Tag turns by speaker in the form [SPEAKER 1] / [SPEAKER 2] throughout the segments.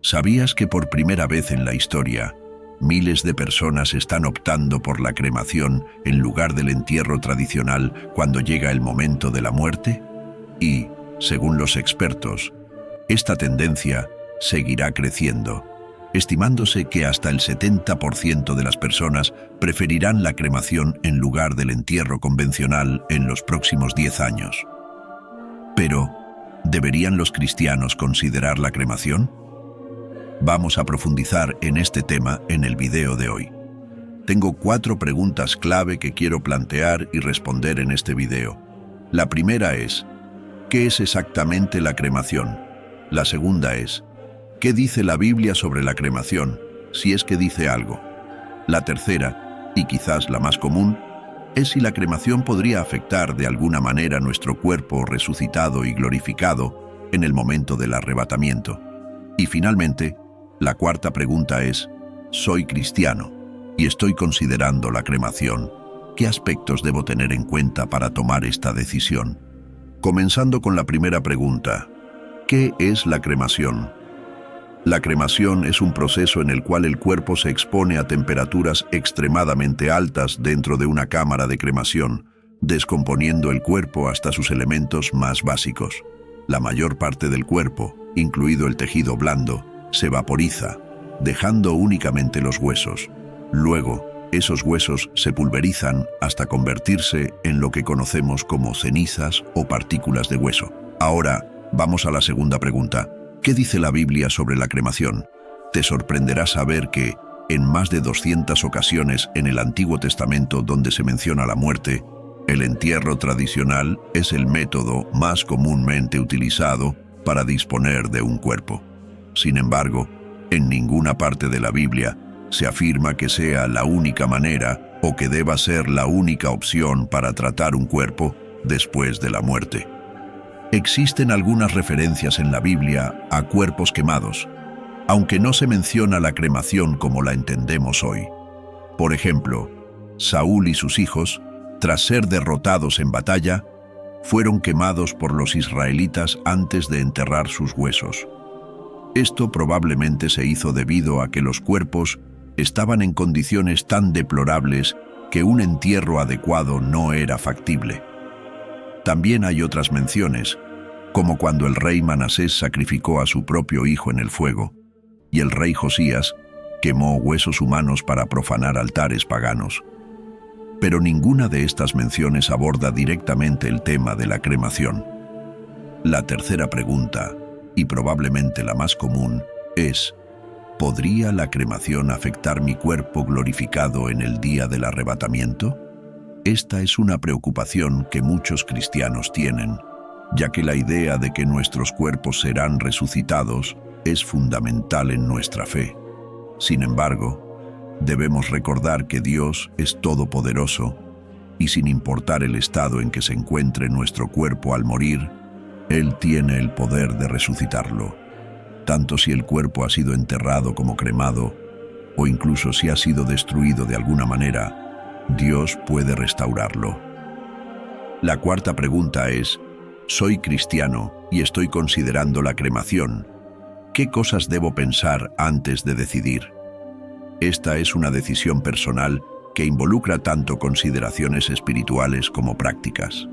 [SPEAKER 1] ¿Sabías que por primera vez en la historia, miles de personas están optando por la cremación en lugar del entierro tradicional cuando llega el momento de la muerte? Y, según los expertos, esta tendencia seguirá creciendo, estimándose que hasta el 70% de las personas preferirán la cremación en lugar del entierro convencional en los próximos 10 años. Pero, ¿deberían los cristianos considerar la cremación? Vamos a profundizar en este tema en el video de hoy. Tengo 4 preguntas clave que quiero plantear y responder en este video. La primera es, ¿qué es exactamente la cremación? La segunda es, ¿qué dice la Biblia sobre la cremación, si es que dice algo? La tercera, y quizás la más común, es si la cremación podría afectar de alguna manera nuestro cuerpo resucitado y glorificado en el momento del arrebatamiento. Y finalmente, la cuarta pregunta es, soy cristiano y estoy considerando la cremación. ¿Qué aspectos debo tener en cuenta para tomar esta decisión? Comenzando con la primera pregunta, ¿qué es la cremación? La cremación es un proceso en el cual el cuerpo se expone a temperaturas extremadamente altas dentro de una cámara de cremación, descomponiendo el cuerpo hasta sus elementos más básicos. La mayor parte del cuerpo, incluido el tejido blando, se vaporiza, dejando únicamente los huesos. Luego, esos huesos se pulverizan hasta convertirse en lo que conocemos como cenizas o partículas de hueso. Ahora, vamos a la segunda pregunta. ¿Qué dice la Biblia sobre la cremación? Te sorprenderá saber que, en más de 200 ocasiones en el Antiguo Testamento donde se menciona la muerte, el entierro tradicional es el método más comúnmente utilizado para disponer de un cuerpo. Sin embargo, en ninguna parte de la Biblia se afirma que sea la única manera o que deba ser la única opción para tratar un cuerpo después de la muerte. Existen algunas referencias en la Biblia a cuerpos quemados, aunque no se menciona la cremación como la entendemos hoy. Por ejemplo, Saúl y sus hijos, tras ser derrotados en batalla, fueron quemados por los israelitas antes de enterrar sus huesos. Esto probablemente se hizo debido a que los cuerpos estaban en condiciones tan deplorables que un entierro adecuado no era factible. También hay otras menciones, como cuando el rey Manasés sacrificó a su propio hijo en el fuego, y el rey Josías quemó huesos humanos para profanar altares paganos. Pero ninguna de estas menciones aborda directamente el tema de la cremación. La tercera pregunta, y probablemente la más común, es, ¿podría la cremación afectar mi cuerpo glorificado en el día del arrebatamiento? Esta es una preocupación que muchos cristianos tienen, ya que la idea de que nuestros cuerpos serán resucitados es fundamental en nuestra fe. Sin embargo, debemos recordar que Dios es todopoderoso y sin importar el estado en que se encuentre nuestro cuerpo al morir, Él tiene el poder de resucitarlo, tanto si el cuerpo ha sido enterrado como cremado, o incluso si ha sido destruido de alguna manera, Dios puede restaurarlo. La cuarta pregunta es, soy cristiano y estoy considerando la cremación. ¿Qué cosas debo pensar antes de decidir? Esta es una decisión personal que involucra tanto consideraciones espirituales como prácticas.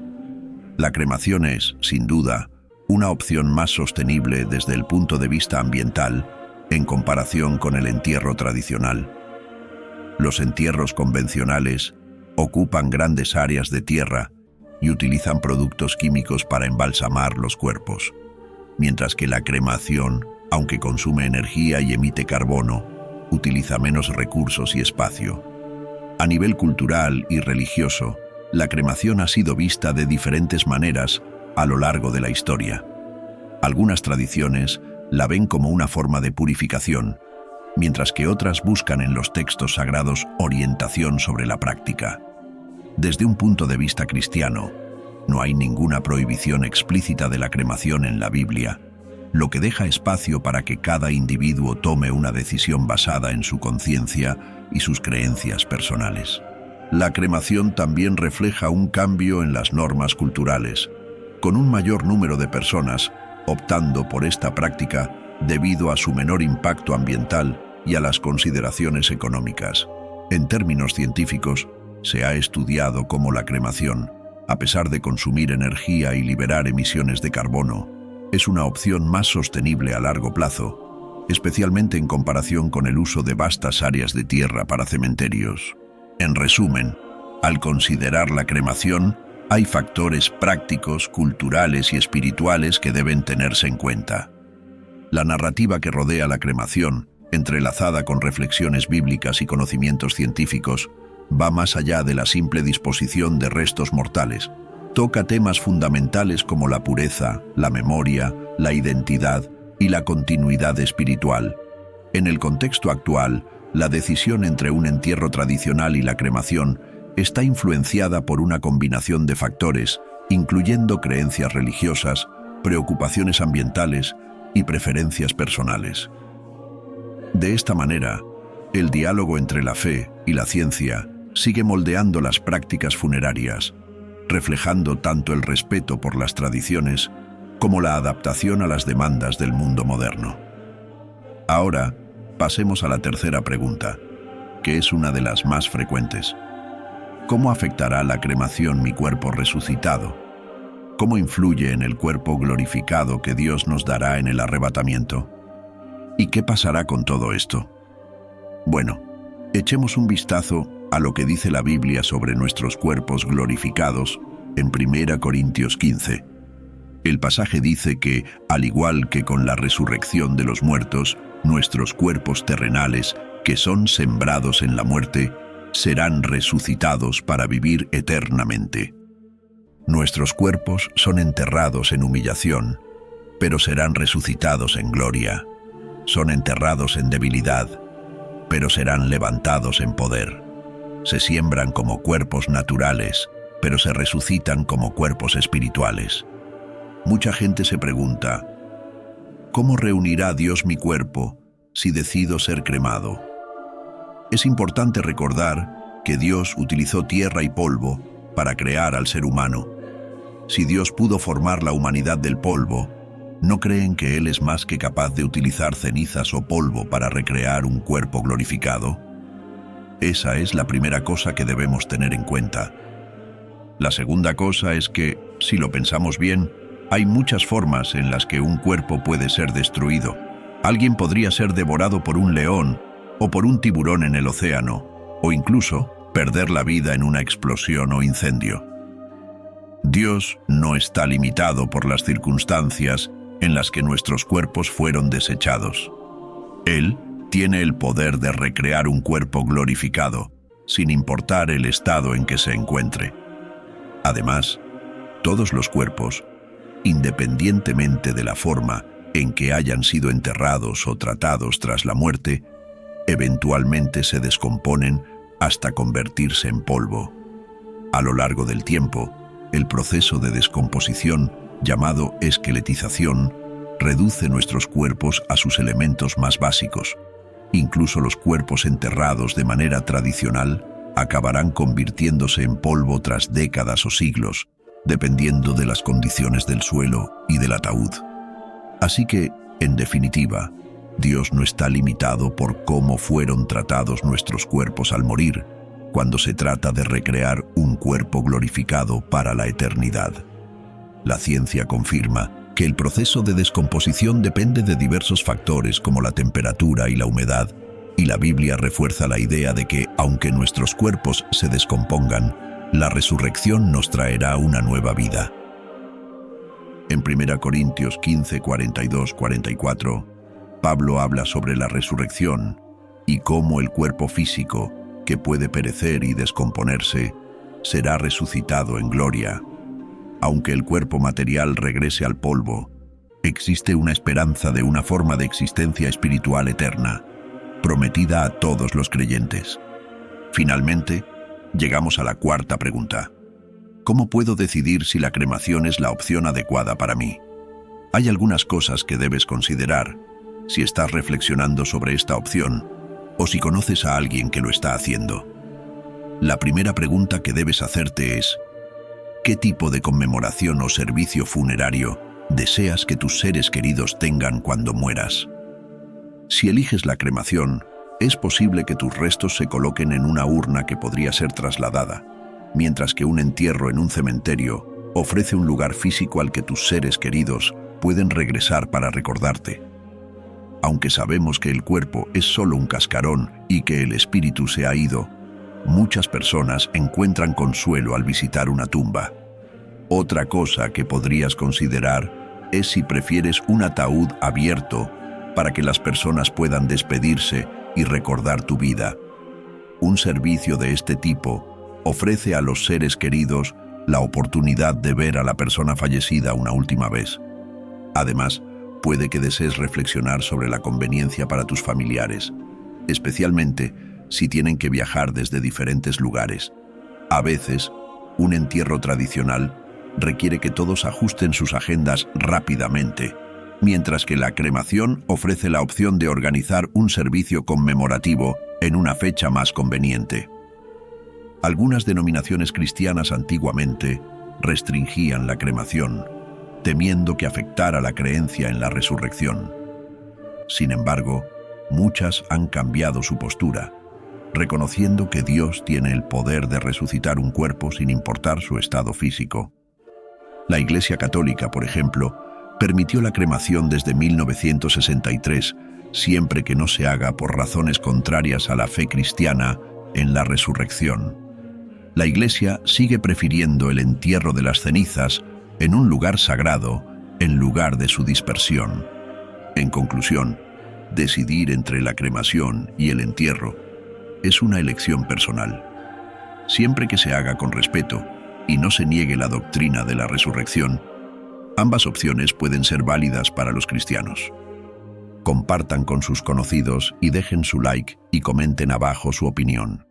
[SPEAKER 1] La cremación es, sin duda, una opción más sostenible desde el punto de vista ambiental en comparación con el entierro tradicional. Los entierros convencionales ocupan grandes áreas de tierra y utilizan productos químicos para embalsamar los cuerpos, mientras que la cremación, aunque consume energía y emite carbono, utiliza menos recursos y espacio. A nivel cultural y religioso, la cremación ha sido vista de diferentes maneras a lo largo de la historia. Algunas tradiciones la ven como una forma de purificación, mientras que otras buscan en los textos sagrados orientación sobre la práctica. Desde un punto de vista cristiano, no hay ninguna prohibición explícita de la cremación en la Biblia, lo que deja espacio para que cada individuo tome una decisión basada en su conciencia y sus creencias personales. La cremación también refleja un cambio en las normas culturales, con un mayor número de personas optando por esta práctica debido a su menor impacto ambiental y a las consideraciones económicas. En términos científicos, se ha estudiado cómo la cremación, a pesar de consumir energía y liberar emisiones de carbono, es una opción más sostenible a largo plazo, especialmente en comparación con el uso de vastas áreas de tierra para cementerios. En resumen, al considerar la cremación, hay factores prácticos, culturales y espirituales que deben tenerse en cuenta. La narrativa que rodea la cremación, entrelazada con reflexiones bíblicas y conocimientos científicos, va más allá de la simple disposición de restos mortales. Toca temas fundamentales como la pureza, la memoria, la identidad y la continuidad espiritual. En el contexto actual, la decisión entre un entierro tradicional y la cremación está influenciada por una combinación de factores, incluyendo creencias religiosas, preocupaciones ambientales y preferencias personales. De esta manera, el diálogo entre la fe y la ciencia sigue moldeando las prácticas funerarias, reflejando tanto el respeto por las tradiciones como la adaptación a las demandas del mundo moderno. Ahora, pasemos a la tercera pregunta, que es una de las más frecuentes. ¿Cómo afectará la cremación mi cuerpo resucitado? ¿Cómo influye en el cuerpo glorificado que Dios nos dará en el arrebatamiento? ¿Y qué pasará con todo esto? Bueno, echemos un vistazo a lo que dice la Biblia sobre nuestros cuerpos glorificados en 1 Corintios 15. El pasaje dice que, al igual que con la resurrección de los muertos, nuestros cuerpos terrenales, que son sembrados en la muerte, serán resucitados para vivir eternamente. Nuestros cuerpos son enterrados en humillación, pero serán resucitados en gloria. Son enterrados en debilidad, pero serán levantados en poder. Se siembran como cuerpos naturales, pero se resucitan como cuerpos espirituales. Mucha gente se pregunta, ¿cómo reunirá Dios mi cuerpo si decido ser cremado? Es importante recordar que Dios utilizó tierra y polvo para crear al ser humano. Si Dios pudo formar la humanidad del polvo, ¿no creen que Él es más que capaz de utilizar cenizas o polvo para recrear un cuerpo glorificado? Esa es la primera cosa que debemos tener en cuenta. La segunda cosa es que, si lo pensamos bien, hay muchas formas en las que un cuerpo puede ser destruido. Alguien podría ser devorado por un león o por un tiburón en el océano, o incluso perder la vida en una explosión o incendio. Dios no está limitado por las circunstancias en las que nuestros cuerpos fueron desechados. Él tiene el poder de recrear un cuerpo glorificado, sin importar el estado en que se encuentre. Además, todos los cuerpos, independientemente de la forma en que hayan sido enterrados o tratados tras la muerte, eventualmente se descomponen hasta convertirse en polvo. A lo largo del tiempo, el proceso de descomposición, llamado esqueletización, reduce nuestros cuerpos a sus elementos más básicos. Incluso los cuerpos enterrados de manera tradicional acabarán convirtiéndose en polvo tras décadas o siglos, dependiendo de las condiciones del suelo y del ataúd. Así que, en definitiva, Dios no está limitado por cómo fueron tratados nuestros cuerpos al morir, cuando se trata de recrear un cuerpo glorificado para la eternidad. La ciencia confirma que el proceso de descomposición depende de diversos factores como la temperatura y la humedad, y la Biblia refuerza la idea de que, aunque nuestros cuerpos se descompongan, la resurrección nos traerá una nueva vida. En 1 Corintios 15, 42-44, Pablo habla sobre la resurrección y cómo el cuerpo físico, que puede perecer y descomponerse, será resucitado en gloria. Aunque el cuerpo material regrese al polvo, existe una esperanza de una forma de existencia espiritual eterna, prometida a todos los creyentes. Finalmente, llegamos a la cuarta pregunta. ¿Cómo puedo decidir si la cremación es la opción adecuada para mí? Hay algunas cosas que debes considerar si estás reflexionando sobre esta opción o si conoces a alguien que lo está haciendo. La primera pregunta que debes hacerte es: ¿qué tipo de conmemoración o servicio funerario deseas que tus seres queridos tengan cuando mueras. Si eliges la cremación, es posible que tus restos se coloquen en una urna que podría ser trasladada, mientras que un entierro en un cementerio ofrece un lugar físico al que tus seres queridos pueden regresar para recordarte. Aunque sabemos que el cuerpo es solo un cascarón y que el espíritu se ha ido, muchas personas encuentran consuelo al visitar una tumba. Otra cosa que podrías considerar es si prefieres un ataúd abierto para que las personas puedan despedirse y recordar tu vida. Un servicio de este tipo ofrece a los seres queridos la oportunidad de ver a la persona fallecida una última vez. Además, puede que desees reflexionar sobre la conveniencia para tus familiares, especialmente si tienen que viajar desde diferentes lugares. A veces, un entierro tradicional requiere que todos ajusten sus agendas rápidamente, mientras que la cremación ofrece la opción de organizar un servicio conmemorativo en una fecha más conveniente. Algunas denominaciones cristianas antiguamente restringían la cremación, temiendo que afectara la creencia en la resurrección. Sin embargo, muchas han cambiado su postura, reconociendo que Dios tiene el poder de resucitar un cuerpo sin importar su estado físico. La Iglesia Católica, por ejemplo, permitió la cremación desde 1963, siempre que no se haga por razones contrarias a la fe cristiana en la resurrección. La Iglesia sigue prefiriendo el entierro de las cenizas en un lugar sagrado en lugar de su dispersión. En conclusión, decidir entre la cremación y el entierro es una elección personal. Siempre que se haga con respeto y no se niegue la doctrina de la resurrección, ambas opciones pueden ser válidas para los cristianos. Compartan con sus conocidos y dejen su like y comenten abajo su opinión.